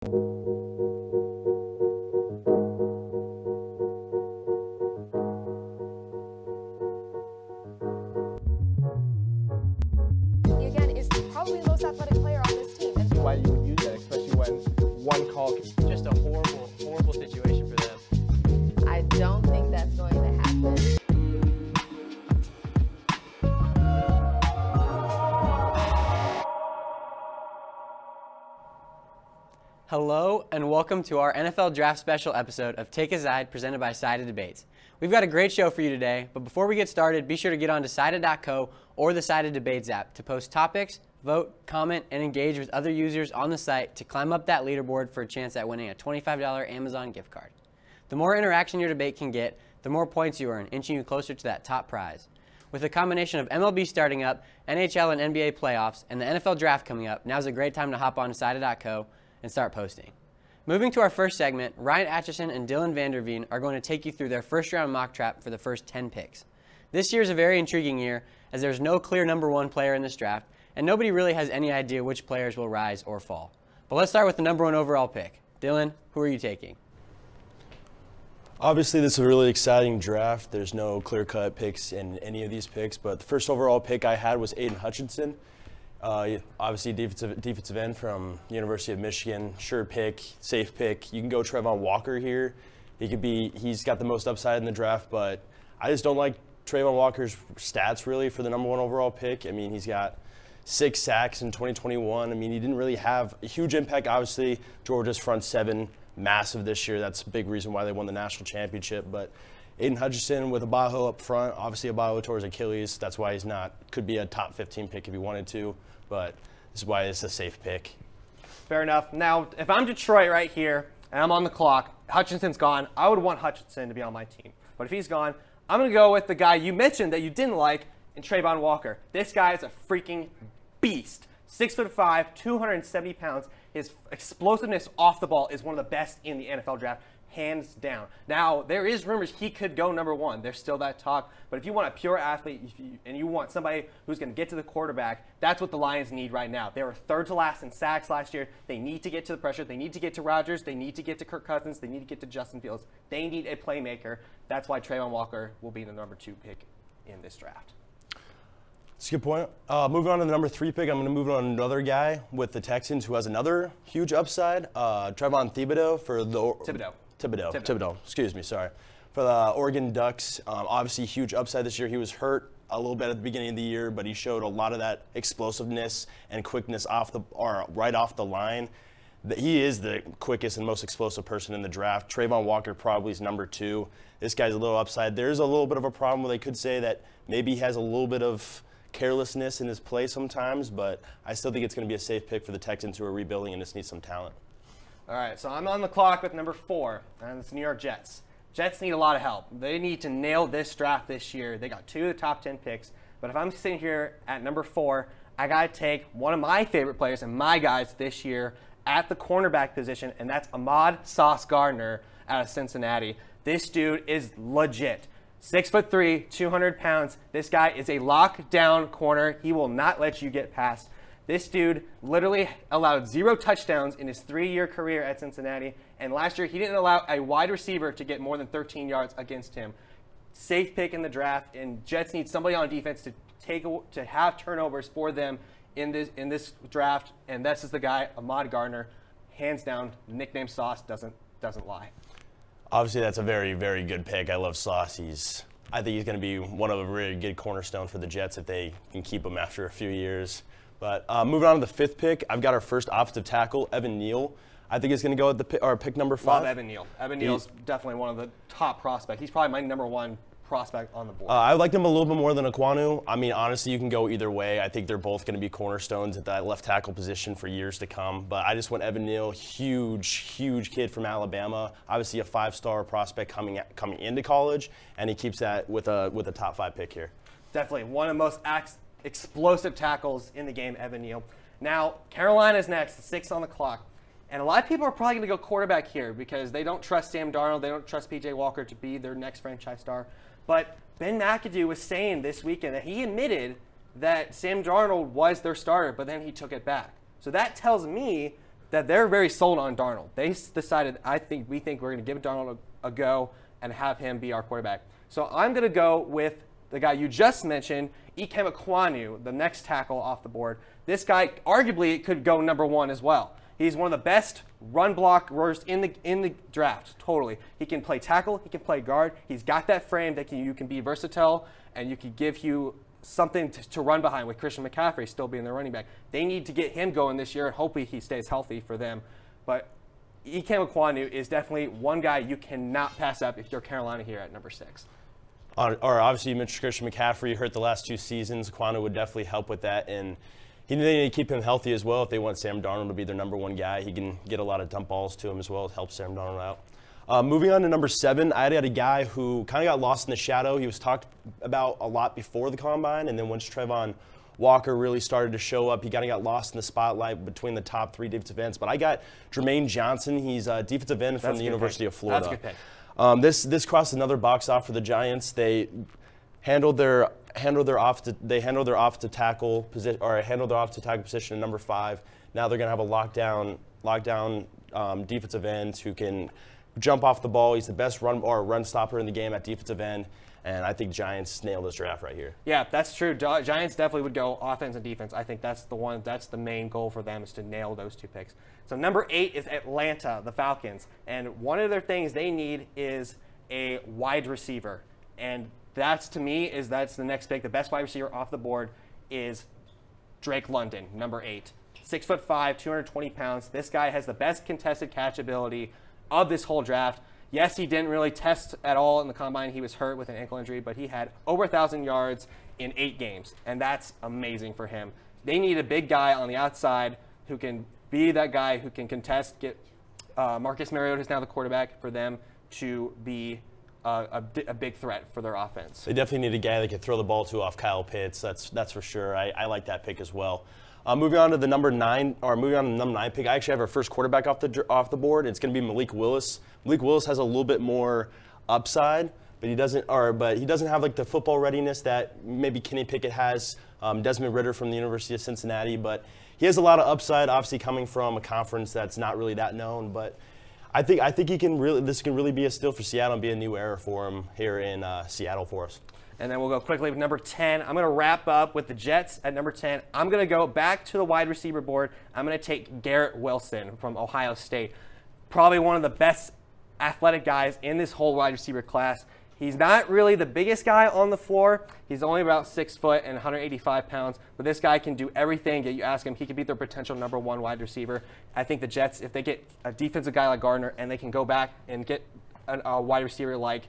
Again, is probably the most athletic player on this team. Why you would use that, especially when one call, just a horrible situation for them. I don't think that's going to happen. Hello and welcome to our NFL Draft Special episode of TakeaSide presented by Sided Debates. We've got a great show for you today, but before we get started, be sure to get on to Sided.co or the Sided Debates app to post topics, vote, comment, and engage with other users on the site to climb up that leaderboard for a chance at winning a $25 Amazon gift card. The more interaction your debate can get, the more points you earn, inching you closer to that top prize. With a combination of MLB starting up, NHL and NBA playoffs, and the NFL Draft coming up, now's a great time to hop on to Sided.co and start posting. Moving to our first segment, Ryan Atchison and Dylan Vanderveen are going to take you through their first round mock draft for the first 10 picks. This year is a very intriguing year as there's no clear number one player in this draft and nobody really has any idea which players will rise or fall. But let's start with the number one overall pick. Dylan, who are you taking? Obviously, this is a really exciting draft. There's no clear-cut picks in any of these picks, but the first overall pick I had was Aiden Hutchinson. Obviously, defensive end from University of Michigan. Sure pick, safe pick. You can go Trayvon Walker here. He's got the most upside in the draft, but I just don't like Trayvon Walker's stats really for the number one overall pick. I mean, he's got 6 sacks in 2021. I mean, he didn't really have a huge impact. Obviously, Georgia's front seven, massive this year. That's a big reason why they won the national championship. But Aiden Hutchinson with Abajo up front. Obviously, Abajo tore his Achilles. That's why he's not. Could be a top 15 pick if he wanted to, but this is why it's a safe pick. fair enough. Now, if I'm Detroit right here and I'm on the clock, Hutchinson's gone, I would want Hutchinson to be on my team. But if he's gone, I'm going to go with the guy you mentioned that you didn't like in Trayvon Walker. This guy is a freaking beast. 6'5", 270 pounds. His explosiveness off the ball is one of the best in the NFL draft, hands down. Now, there is rumors he could go number one. There's still that talk. But if you want a pure athlete and you want somebody who's going to get to the quarterback, that's what the Lions need right now. They were third to last in sacks last year. They need to get to the pressure. They need to get to Rodgers. They need to get to Kirk Cousins. They need to get to Justin Fields. They need a playmaker. That's why Trayvon Walker will be the number 2 pick in this draft. That's a good point. Moving on to the number 3 pick, I'm going to move on to another guy with the Texans who has another huge upside. Trevon Thibodeau for the Thibodeau. Excuse me, sorry. For the Oregon Ducks, obviously huge upside this year. He was hurt a little bit at the beginning of the year, but he showed a lot of that explosiveness and quickness right off the line. He is the quickest and most explosive person in the draft. Trayvon Walker probably is number 2. This guy's a little upside. There's a little bit of a problem where they could say that maybe he has a little bit of carelessness in his play sometimes, but I still think it's going to be a safe pick for the Texans who are rebuilding and just need some talent. All right, so I'm on the clock with number 4, and it's New York Jets. Jets need a lot of help. They need to nail this draft this year. They got 2 of the top 10 picks, but if I'm sitting here at number 4, I got to take one of my favorite players and my guys this year at the cornerback position, and that's Ahmad Sauce Gardner out of Cincinnati. This dude is legit. 6'3", 200 pounds. This guy is a lockdown corner. He will not let you get past. This dude literally allowed 0 touchdowns in his 3-year career at Cincinnati, and last year he didn't allow a wide receiver to get more than 13 yards against him. Safe pick in the draft, and Jets need somebody on defense to have turnovers for them in this draft, and this is the guy, Ahmad Gardner, hands down. Nickname Sauce doesn't lie. Obviously, that's a very, very good pick. I love Sauce. I think he's going to be one of a really good cornerstone for the Jets if they can keep him after a few years. But moving on to the 5th pick, I've got our first offensive tackle, Evan Neal. I think he's going to go at pick number 5. Love Evan Neal. Evan Neal's definitely one of the top prospects. He's probably my number 1 prospect on the board. I liked him a little bit more than Aquanu. I mean, honestly, you can go either way. I think they're both going to be cornerstones at that left tackle position for years to come. But I just went Evan Neal, huge kid from Alabama. Obviously, a 5-star prospect coming into college, and he keeps that with a top 5 pick here. Definitely one of the most explosive tackles in the game, Evan Neal. Now, Carolina's next, 6 on the clock. And a lot of people are probably going to go quarterback here because they don't trust Sam Darnold. They don't trust P.J. Walker to be their next franchise star. But Ben McAdoo was saying this weekend that he admitted that Sam Darnold was their starter, but then he took it back. So that tells me that they're very sold on Darnold. They decided, we think we're going to give Darnold a go and have him be our quarterback. So I'm going to go with the guy you just mentioned, Ikem Ekwonu, the next tackle off the board. This guy arguably could go number 1 as well. He's one of the best run blockers in the draft, totally. He can play tackle, he can play guard. He's got that frame that you can be versatile, and you can give you something to run behind with Christian McCaffrey still being the running back. They need to get him going this year, and hopefully he stays healthy for them. But Ikem Ekwonu is definitely one guy you cannot pass up if you're Carolina here at number 6. Or obviously you mentioned Christian McCaffrey hurt the last 2 seasons. Ekwonu would definitely help with that, and they need to keep him healthy as well if they want Sam Darnold to be their number 1 guy. He can get a lot of dump balls to him as well, help Sam Darnold out. Moving on to number 7, I had a guy who kind of got lost in the shadow. He was talked about a lot before the Combine, and then once Trevon Walker really started to show up, he kind of got lost in the spotlight between the top 3 defensive ends. But I got Jermaine Johnson. He's a defensive end from the University of Florida. That's a good pick. This crossed another box off for the Giants. They handled their off to tackle position at number 5. Now they're going to have a lockdown defensive end who can jump off the ball. He's the best run stopper in the game at defensive end, and I think Giants nailed this draft right here. Yeah, that's true. Giants definitely would go offense and defense. I think that's the main goal for them, is to nail those 2 picks. So number 8 is Atlanta, the Falcons, and one of their things they need is a wide receiver, and that's the next pick. The best wide receiver off the board is Drake London, number 8. 6'5", 220 pounds. This guy has the best contested catch ability of this whole draft. Yes, he didn't really test at all in the Combine. He was hurt with an ankle injury, but he had over 1,000 yards in 8 games, and that's amazing for him. They need a big guy on the outside who can be that guy who can contest. Marcus Mariota is now the quarterback for them to be a big threat for their offense. They definitely need a guy that can throw the ball to off Kyle Pitts. That's for sure. I like that pick as well. Moving on to the number 9 pick, I actually have our first quarterback off the board. It's going to be Malik Willis. Malik Willis has a little bit more upside, but he doesn't have like the football readiness that maybe Kenny Pickett has. Desmond Ridder from the University of Cincinnati, but he has a lot of upside. Obviously, coming from a conference that's not really that known, but I think this can really be a steal for Seattle and be a new era for him here in Seattle for us. And then we'll go quickly with number 10. I'm going to wrap up with the Jets at number 10. I'm going to go back to the wide receiver board. I'm going to take Garrett Wilson from Ohio State. Probably one of the best athletic guys in this whole wide receiver class. He's not really the biggest guy on the floor. He's only about 6 foot and 185 pounds. But this guy can do everything that you ask him. He could be their potential number 1 wide receiver. I think the Jets, if they get a defensive guy like Gardner and they can go back and get a wide receiver like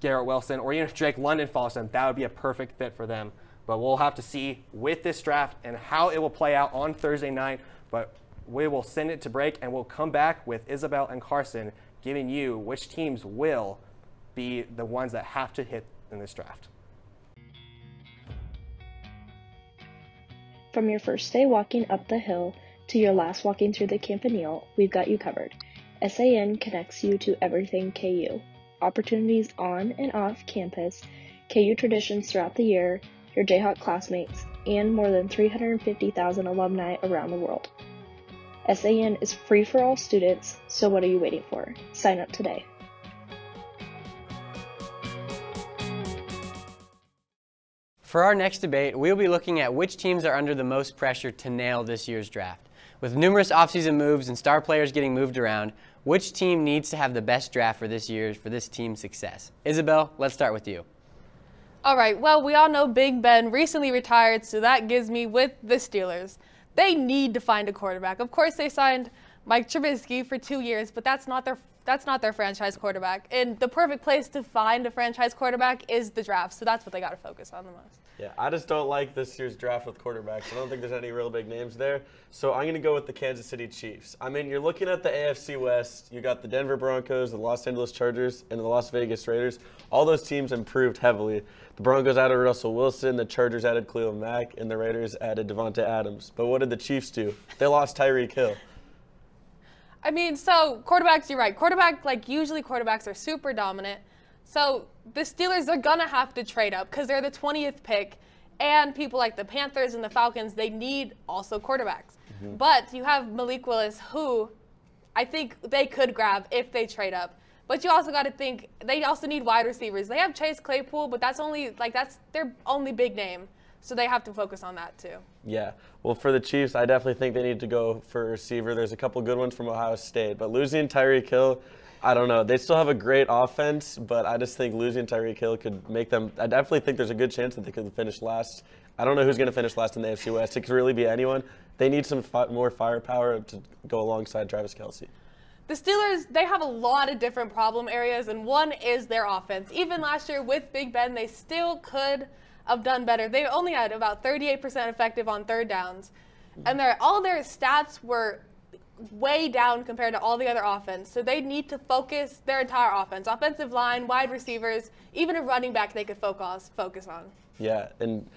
Garrett Wilson, or even if Drake London falls to them, that would be a perfect fit for them. But we'll have to see with this draft and how it will play out on Thursday night. But we will send it to break, and we'll come back with Isabel and Carson giving you which teams will be the ones that have to hit in this draft. From your first day walking up the hill to your last walking through the Campanile, we've got you covered. SAN connects you to everything KU. Opportunities on and off campus, KU traditions throughout the year, your Jayhawk classmates, and more than 350,000 alumni around the world. SAN is free for all students, so what are you waiting for? Sign up today. For our next debate, we'll be looking at which teams are under the most pressure to nail this year's draft. With numerous offseason moves and star players getting moved around, which team needs to have the best draft for this team's success? Isabel, let's start with you. All right, well, we all know Big Ben recently retired, so that gives me with the Steelers. They need to find a quarterback. Of course, they signed Mike Trubisky for 2 years, but that's not their franchise quarterback. And the perfect place to find a franchise quarterback is the draft, so that's what they got to focus on the most. Yeah, I just don't like this year's draft with quarterbacks. I don't think there's any real big names there. So I'm going to go with the Kansas City Chiefs. I mean, you're looking at the AFC West. You got the Denver Broncos, the Los Angeles Chargers, and the Las Vegas Raiders. All those teams improved heavily. The Broncos added Russell Wilson, the Chargers added Cleveland Mack, and the Raiders added Devonta Adams. But what did the Chiefs do? They lost Tyreek Hill. I mean, so quarterbacks, you're right. Usually quarterbacks are super dominant. So the Steelers are going to have to trade up because they're the 20th pick. And people like the Panthers and the Falcons, they need also quarterbacks. But you have Malik Willis, who I think they could grab if they trade up. But you also got to think they also need wide receivers. They have Chase Claypool, but that's their only big name. So they have to focus on that too. Yeah. Well, for the Chiefs, I definitely think they need to go for a receiver. There's a couple good ones from Ohio State, but losing Tyreek Hill, I don't know. They still have a great offense, but I just think losing Tyreek Hill could make them – I definitely think there's a good chance that they could finish last. I don't know who's going to finish last in the AFC West. It could really be anyone. They need some more firepower to go alongside Travis Kelce. The Steelers, they have a lot of different problem areas, and one is their offense. Even last year with Big Ben, they still could – have done better. They only had about 38% effective on third downs, and all their stats were way down compared to all the other offense. So they need to focus their entire offense, offensive line, wide receivers, even a running back they could focus on. Yeah, and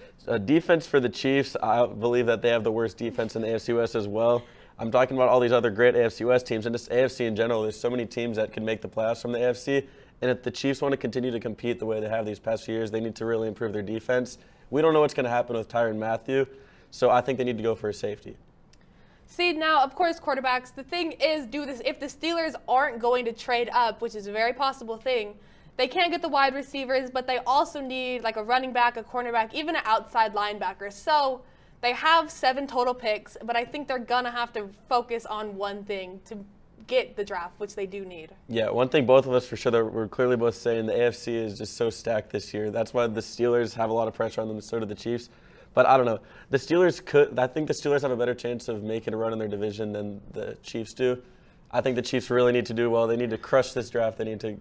defense for the Chiefs, I believe that they have the worst defense in the AFC West as well. I'm talking about all these other great AFC West teams, and just AFC in general. There's so many teams that can make the playoffs from the AFC. And if the Chiefs want to continue to compete the way they have these past few years, they need to really improve their defense. We don't know what's going to happen with Tyrann Mathieu, so I think they need to go for a safety. See, now, of course, quarterbacks, the thing is, if the Steelers aren't going to trade up, which is a very possible thing, they can't get the wide receivers, but they also need like a running back, a cornerback, even an outside linebacker. So they have 7 total picks, but I think they're going to have to focus on one thing to get the draft, which they do need. Yeah, one thing both of us for sure that we're clearly both saying, the AFC is just so stacked this year. That's why the Steelers have a lot of pressure on them, so do the Chiefs. But I don't know. I think the Steelers have a better chance of making a run in their division than the Chiefs do. I think the Chiefs really need to do well. They need to crush this draft. They need to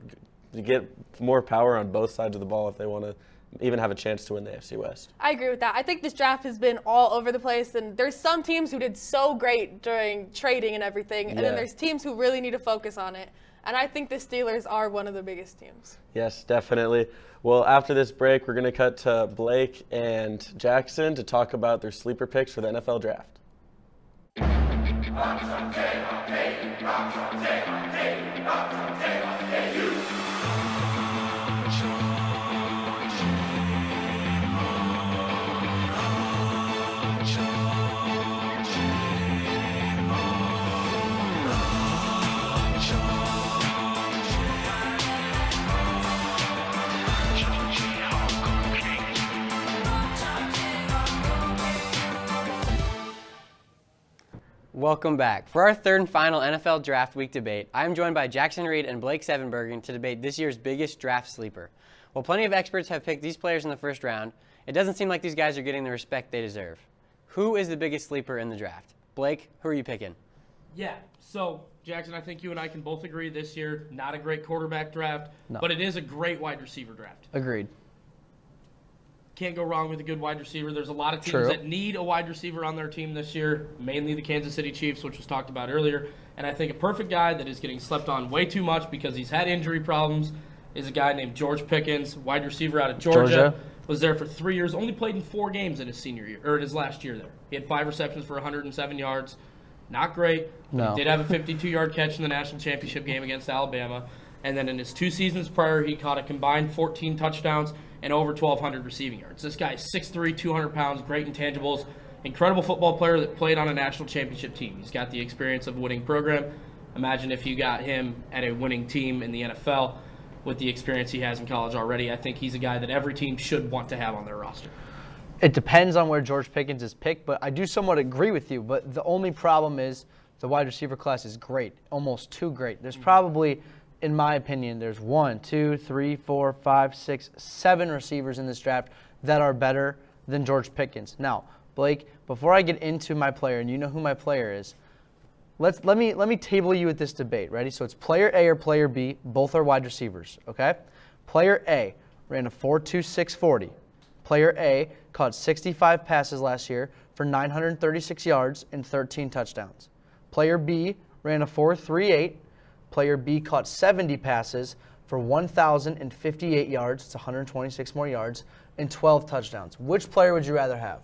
get more power on both sides of the ball if they want to even have a chance to win the AFC West. I agree with that. I think this draft has been all over the place, and there's some teams who did so great during trading and everything, and then there's teams who really need to focus on it. And I think the Steelers are one of the biggest teams. Yes, definitely. Well, after this break, we're going to cut to Blake and Jackson to talk about their sleeper picks for the NFL draft. Welcome back. For our third and final NFL Draft Week debate, I am joined by Jackson Reed and Blake Sevenbergen to debate this year's biggest draft sleeper. While plenty of experts have picked these players in the first round, it doesn't seem like these guys are getting the respect they deserve. Who is the biggest sleeper in the draft? Blake, who are you picking? Yeah, so Jackson, I think you and I can both agree this year, not a great quarterback draft, but it is a great wide receiver draft. Agreed. Can't go wrong with a good wide receiver. There's a lot of teams that need a wide receiver on their team this year, mainly the Kansas City Chiefs, which was talked about earlier. And I think a perfect guy that is getting slept on way too much because he's had injury problems is a guy named George Pickens, wide receiver out of Georgia. Was there for 3 years, only played in 4 games in his senior year, or in his last year there. He had 5 receptions for 107 yards. Not great. No. He did have a 52-yard catch in the national championship game against Alabama. And then in his 2 seasons prior, he caught a combined 14 touchdowns and over 1,200 receiving yards. This guy is 6'3", 200 pounds, great intangibles, incredible football player that played on a national championship team. He's got the experience of a winning program. Imagine if you got him at a winning team in the NFL with the experience he has in college already. I think he's a guy that every team should want to have on their roster. It depends on where George Pickens is picked, but I do somewhat agree with you. But the only problem is the wide receiver class is great, almost too great. There's probably, in my opinion, there's 1, 2, 3, 4, 5, 6, 7 receivers in this draft that are better than George Pickens. Now, Blake, before I get into my player, and you know who my player is, let me table you at this debate. Ready? So it's player A or player B. Both are wide receivers. Okay. Player A ran a 4.26 40. Player A caught 65 passes last year for 936 yards and 13 touchdowns. Player B ran a 4.38. Player B caught 70 passes for 1,058 yards. It's 126 more yards and 12 touchdowns. Which player would you rather have?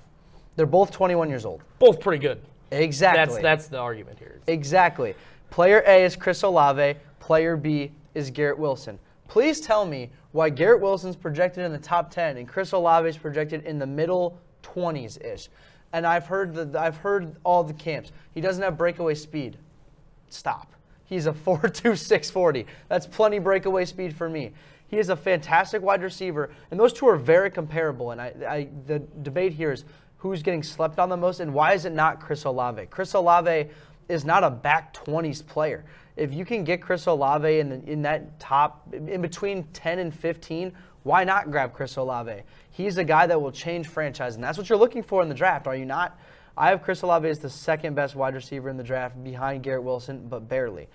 They're both 21 years old. Both pretty good. Exactly. That's the argument here. Exactly. Player A is Chris Olave. Player B is Garrett Wilson. Please tell me why Garrett Wilson's projected in the top 10 and Chris Olave is projected in the middle 20s-ish. And I've heard all the camps. He doesn't have breakaway speed. Stop. He's a 4.2 640. That's plenty breakaway speed for me. He is a fantastic wide receiver, and those two are very comparable. And the debate here is who's getting slept on the most, and why is it not Chris Olave? Chris Olave is not a back 20s player. If you can get Chris Olave in that top, in between 10 and 15, why not grab Chris Olave? He's a guy that will change franchise, and that's what you're looking for in the draft, are you not? I have Chris Olave as the second best wide receiver in the draft behind Garrett Wilson, but barely.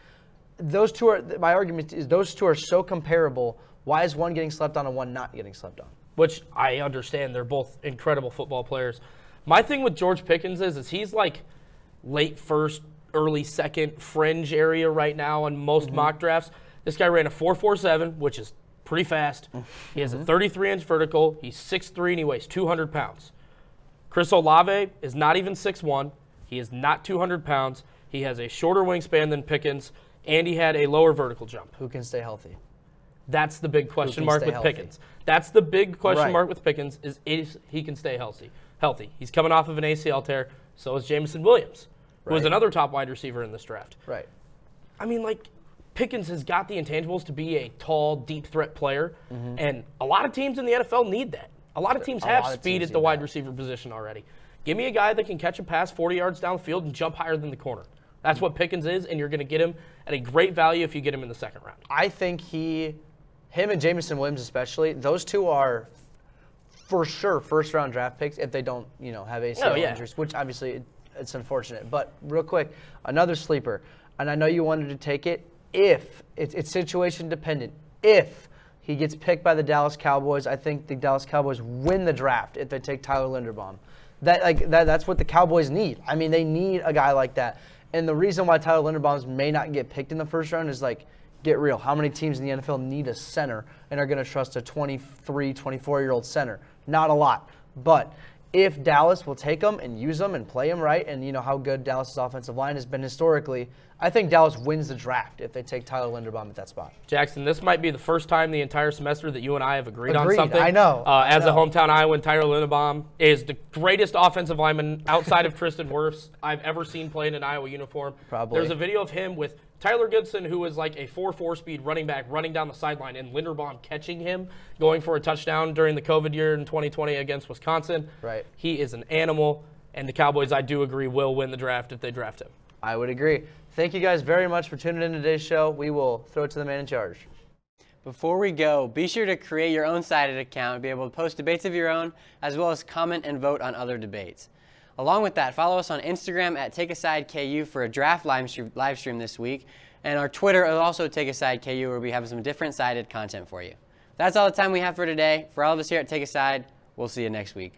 My argument is those two are so comparable. Why is one getting slept on and one not getting slept on? Which I understand. They're both incredible football players. My thing with George Pickens is he's like late first, early second fringe area right now on most mock drafts. This guy ran a 4.47, which is pretty fast. He has a 33-inch vertical. He's 6'3", and he weighs 200 pounds. Chris Olave is not even 6'1". He is not 200 pounds. He has a shorter wingspan than Pickens, and he had a lower vertical jump. Who can stay healthy? That's the big question mark with Pickens. That's the big question mark with Pickens is he can stay healthy. He's coming off of an ACL tear. So is Jameson Williams, who is another top wide receiver in this draft. Right. I mean, like, Pickens has got the intangibles to be a tall, deep threat player, and a lot of teams in the NFL need that. A lot of teams have speed at the wide receiver position already. Give me a guy that can catch a pass 40 yards downfield and jump higher than the corner. That's what Pickens is, and you're going to get him at a great value if you get him in the second round. I think him and Jameson Williams especially, those two are for sure first-round draft picks if they don't, have ACL injuries, which obviously it's unfortunate. But real quick, another sleeper, and I know you wanted to take it if it's situation dependent. If he gets picked by the Dallas Cowboys, I think the Dallas Cowboys win the draft if they take Tyler Linderbaum. That's what the Cowboys need. I mean, they need a guy like that. And the reason why Tyler Linderbaum may not get picked in the first round is get real. How many teams in the NFL need a center and are going to trust a 23, 24-year-old center? Not a lot. But if Dallas will take them and use them and play them right, and how good Dallas' offensive line has been historically, I think Dallas wins the draft if they take Tyler Linderbaum at that spot. Jackson, this might be the first time the entire semester that you and I have agreed on something. I know. As a hometown Iowan, Tyler Linderbaum is the greatest offensive lineman outside of Tristan Wirfs I've ever seen play in an Iowa uniform. Probably. There's a video of him with Tyler Goodson, who is like a 4.4 speed running back running down the sideline, and Linderbaum catching him, going for a touchdown during the COVID year in 2020 against Wisconsin. Right. He is an animal, and the Cowboys, I do agree, will win the draft if they draft him. I would agree. Thank you guys very much for tuning in to today's show. We will throw it to the man in charge. Before we go, be sure to create your own Sided account and be able to post debates of your own, as well as comment and vote on other debates. Along with that, follow us on Instagram at TakeaSideKU for a draft live stream this week, and our Twitter is also TakeaSideKU, where we have some different Sided content for you. That's all the time we have for today. For all of us here at TakeaSide, we'll see you next week.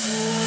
Yeah.